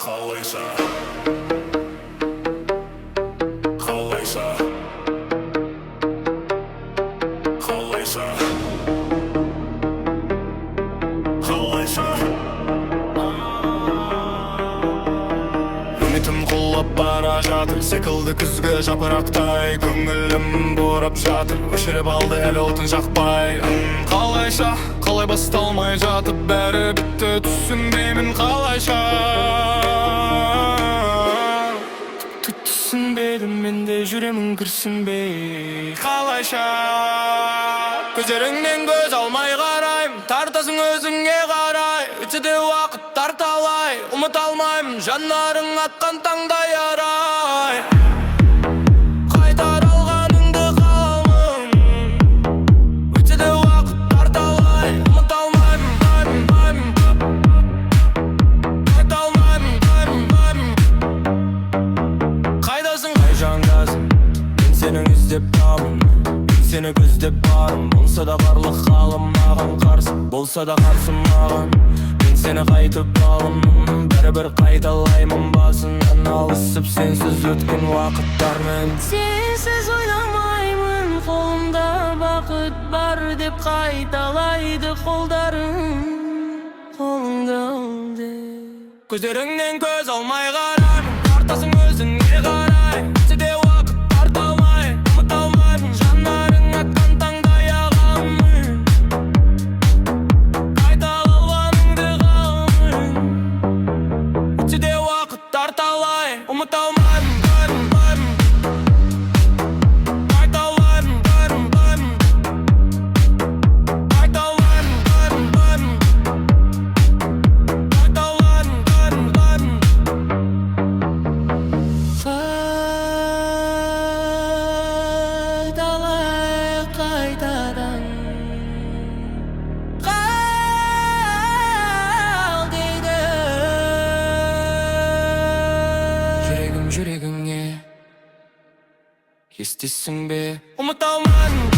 қалайша қалайша қалайша қалайша үмітім құлап бара жатыр секілді күзгі жапырақтай көңілім борап жатыр өшіріп алды әлі отын жақпай қалайша қалай басталмай жатып бәрі бітті түсінбеймін қалайша түсінбедім менде жүремін күрсінбей қалайша көздеріңнен көз алмай қараймын тартасың өзіңе қарай өтсе де уақыттар талай ұмыта алмаймын жанарың атқан таңдай арай қайтарылғаныңды қаламын өтсе де уақыттар талай ұмыта алмаймын қайта алмаймын қайдасың қай жандасың мен сені іздеп табым сені көздеп барым болса да барлық халым маған қарсы болса да қарсы маған мен сені қайтып аламын бәрібір қайталаймын басынан алысып сенсіз өткен уақыттармен сенсіз ойламаймын қолымда бақыт бар деп қайталайды қолдарым қолыңды ал деп көздеріңнен көз алмай қараймын тартасың өзіңе қарай өтсе де уақыттар талмай ұмыта алмаймын жанарың атқан таңдай ағамын қайталағаныңды қаламын өтсе де уақыттар талай ұмыта алмаймын жүрегіңе естисің бе ұмыта алмаймын